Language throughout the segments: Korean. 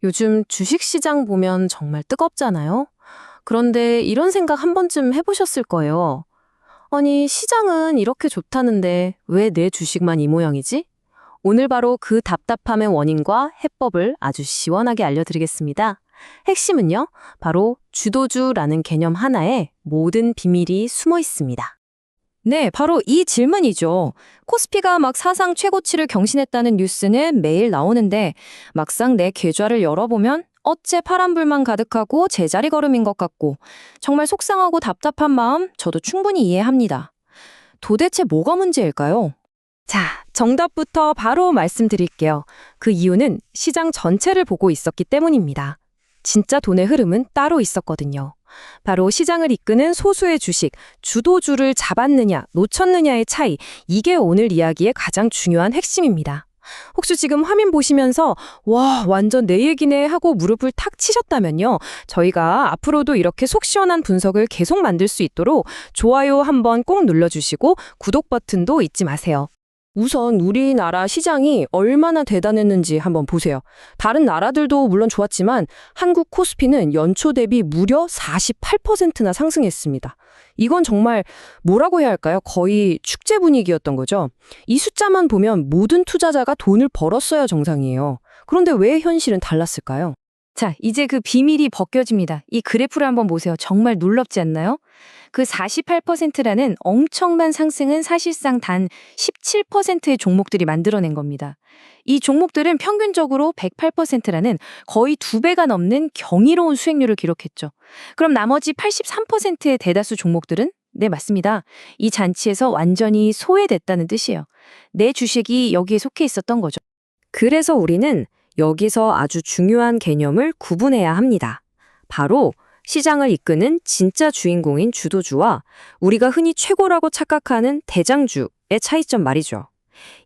요즘 주식시장 보면 정말 뜨겁잖아요? 그런데 이런 생각 한 번쯤 해보셨을 거예요. 아니, 시장은 이렇게 좋다는데 왜 내 주식만 이 모양이지? 오늘 바로 그 답답함의 원인과 해법을 아주 시원하게 알려드리겠습니다. 핵심은요, 바로 주도주라는 개념 하나에 모든 비밀이 숨어 있습니다. 네, 바로 이 질문이죠. 코스피가 막 사상 최고치를 경신했다는 뉴스는 매일 나오는데 막상 내 계좌를 열어보면 어째 파란불만 가득하고 제자리 걸음인 것 같고 정말 속상하고 답답한 마음 저도 충분히 이해합니다. 도대체 뭐가 문제일까요? 자, 정답부터 바로 말씀드릴게요. 그 이유는 시장 전체를 보고 있었기 때문입니다. 진짜 돈의 흐름은 따로 있었거든요. 바로 시장을 이끄는 소수의 주식, 주도주를 잡았느냐, 놓쳤느냐의 차이, 이게 오늘 이야기의 가장 중요한 핵심입니다. 혹시 지금 화면 보시면서 와, 완전 내 얘기네 하고 무릎을 탁 치셨다면요. 저희가 앞으로도 이렇게 속 시원한 분석을 계속 만들 수 있도록 좋아요 한번 꼭 눌러주시고 구독 버튼도 잊지 마세요. 우선 우리나라 시장이 얼마나 대단했는지 한번 보세요. 다른 나라들도 물론 좋았지만 한국 코스피는 연초 대비 무려 48%나 상승했습니다. 이건 정말 뭐라고 해야 할까요? 거의 축제 분위기였던 거죠. 이 숫자만 보면 모든 투자자가 돈을 벌었어야 정상이에요. 그런데 왜 현실은 달랐을까요? 자, 이제 그 비밀이 벗겨집니다. 이 그래프를 한번 보세요. 정말 놀랍지 않나요? 그 48%라는 엄청난 상승은 사실상 단 17%의 종목들이 만들어낸 겁니다. 이 종목들은 평균적으로 108%라는 거의 2배가 넘는 경이로운 수익률을 기록했죠. 그럼 나머지 83%의 대다수 종목들은? 네, 맞습니다. 이 잔치에서 완전히 소외됐다는 뜻이에요. 내 주식이 여기에 속해 있었던 거죠. 그래서 우리는 여기서 아주 중요한 개념을 구분해야 합니다. 바로 시장을 이끄는 진짜 주인공인 주도주와 우리가 흔히 최고라고 착각하는 대장주의 차이점 말이죠.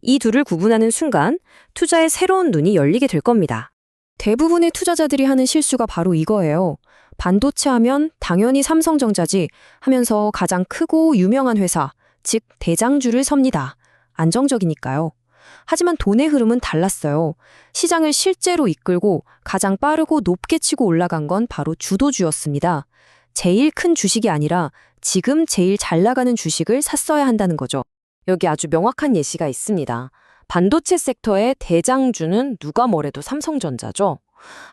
이 둘을 구분하는 순간 투자의 새로운 눈이 열리게 될 겁니다. 대부분의 투자자들이 하는 실수가 바로 이거예요. 반도체 하면 당연히 삼성전자지 하면서 가장 크고 유명한 회사, 즉 대장주를 섭니다. 안정적이니까요. 하지만 돈의 흐름은 달랐어요. 시장을 실제로 이끌고 가장 빠르고 높게 치고 올라간 건 바로 주도주였습니다. 제일 큰 주식이 아니라 지금 제일 잘 나가는 주식을 샀어야 한다는 거죠. 여기 아주 명확한 예시가 있습니다. 반도체 섹터의 대장주는 누가 뭐래도 삼성전자죠.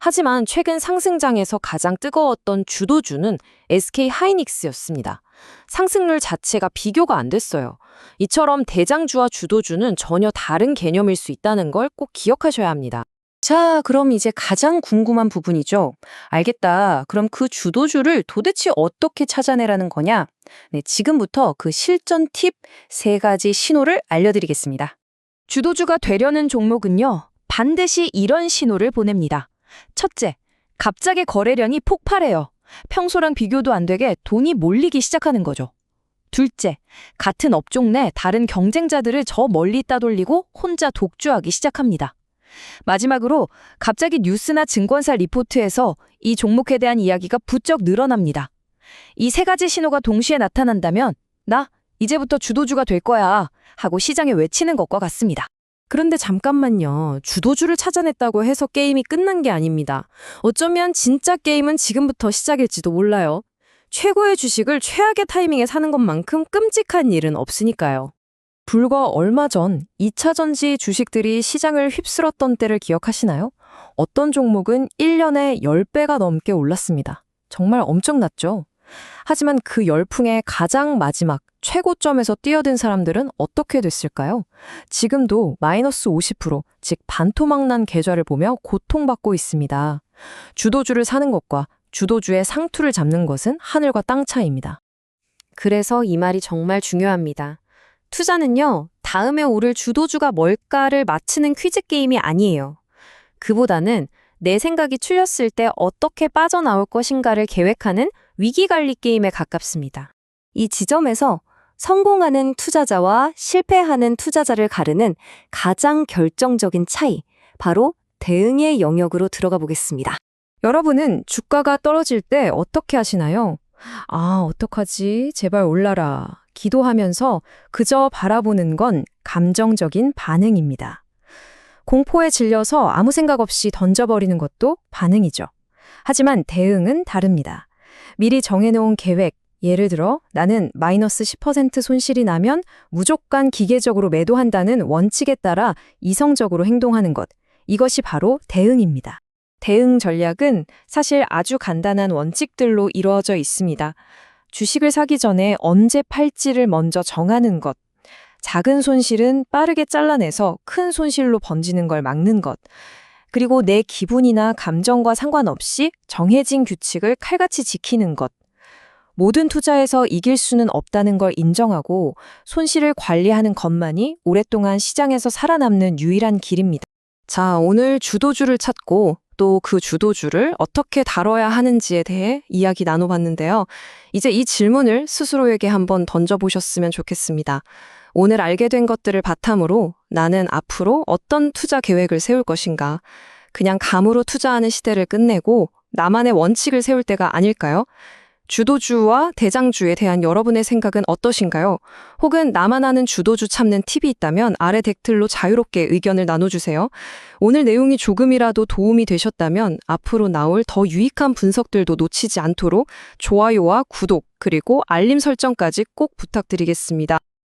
하지만 최근 상승장에서 가장 뜨거웠던 주도주는 SK하이닉스였습니다. 상승률 자체가 비교가 안 됐어요. 이처럼 대장주와 주도주는 전혀 다른 개념일 수 있다는 걸 꼭 기억하셔야 합니다. 자, 그럼 이제 가장 궁금한 부분이죠. 알겠다. 그럼 그 주도주를 도대체 어떻게 찾아내라는 거냐? 네, 지금부터 그 실전 팁 3가지 신호를 알려드리겠습니다. 주도주가 되려는 종목은요, 반드시 이런 신호를 보냅니다. 첫째, 갑자기 거래량이 폭발해요. 평소랑 비교도 안 되게 돈이 몰리기 시작하는 거죠. 둘째, 같은 업종 내 다른 경쟁자들을 저 멀리 따돌리고 혼자 독주하기 시작합니다. 마지막으로 갑자기 뉴스나 증권사 리포트에서 이 종목에 대한 이야기가 부쩍 늘어납니다. 이 3가지 신호가 동시에 나타난다면 나 이제부터 주도주가 될 거야 하고 시장에 외치는 것과 같습니다. 그런데 잠깐만요. 주도주를 찾아냈다고 해서 게임이 끝난 게 아닙니다. 어쩌면 진짜 게임은 지금부터 시작일지도 몰라요. 최고의 주식을 최악의 타이밍에 사는 것만큼 끔찍한 일은 없으니까요. 불과 얼마 전 2차 전지 주식들이 시장을 휩쓸었던 때를 기억하시나요? 어떤 종목은 1년에 10배가 넘게 올랐습니다. 정말 엄청났죠? 하지만 그 열풍의 가장 마지막 최고점에서 뛰어든 사람들은 어떻게 됐을까요? 지금도 마이너스 50%, 즉 반토막난 계좌를 보며 고통받고 있습니다. 주도주를 사는 것과 주도주의 상투를 잡는 것은 하늘과 땅 차이입니다. 그래서 이 말이 정말 중요합니다. 투자는요, 다음에 오를 주도주가 뭘까를 맞히는 퀴즈 게임이 아니에요. 그보다는 내 생각이 틀렸을 때 어떻게 빠져나올 것인가를 계획하는 위기관리 게임에 가깝습니다. 이 지점에서 성공하는 투자자와 실패하는 투자자를 가르는 가장 결정적인 차이, 바로 대응의 영역으로 들어가 보겠습니다. 여러분은 주가가 떨어질 때 어떻게 하시나요? 아, 어떡하지? 제발 올라라. 기도하면서 그저 바라보는 건 감정적인 반응입니다. 공포에 질려서 아무 생각 없이 던져버리는 것도 반응이죠. 하지만 대응은 다릅니다. 미리 정해놓은 계획, 예를 들어 나는 마이너스 10% 손실이 나면 무조건 기계적으로 매도한다는 원칙에 따라 이성적으로 행동하는 것. 이것이 바로 대응입니다. 대응 전략은 사실 아주 간단한 원칙들로 이루어져 있습니다. 주식을 사기 전에 언제 팔지를 먼저 정하는 것. 작은 손실은 빠르게 잘라내서 큰 손실로 번지는 걸 막는 것. 그리고 내 기분이나 감정과 상관없이 정해진 규칙을 칼같이 지키는 것. 모든 투자에서 이길 수는 없다는 걸 인정하고 손실을 관리하는 것만이 오랫동안 시장에서 살아남는 유일한 길입니다. 자, 오늘 주도주를 찾고 또 그 주도주를 어떻게 다뤄야 하는지에 대해 이야기 나눠봤는데요. 이제 이 질문을 스스로에게 한번 던져보셨으면 좋겠습니다. 오늘 알게 된 것들을 바탕으로 나는 앞으로 어떤 투자 계획을 세울 것인가? 그냥 감으로 투자하는 시대를 끝내고 나만의 원칙을 세울 때가 아닐까요? 주도주와 대장주에 대한 여러분의 생각은 어떠신가요? 혹은 나만 아는 주도주 참는 팁이 있다면 아래 댓글로 자유롭게 의견을 나눠주세요. 오늘 내용이 조금이라도 도움이 되셨다면 앞으로 나올 더 유익한 분석들도 놓치지 않도록 좋아요와 구독 그리고 알림 설정까지 꼭 부탁드리겠습니다.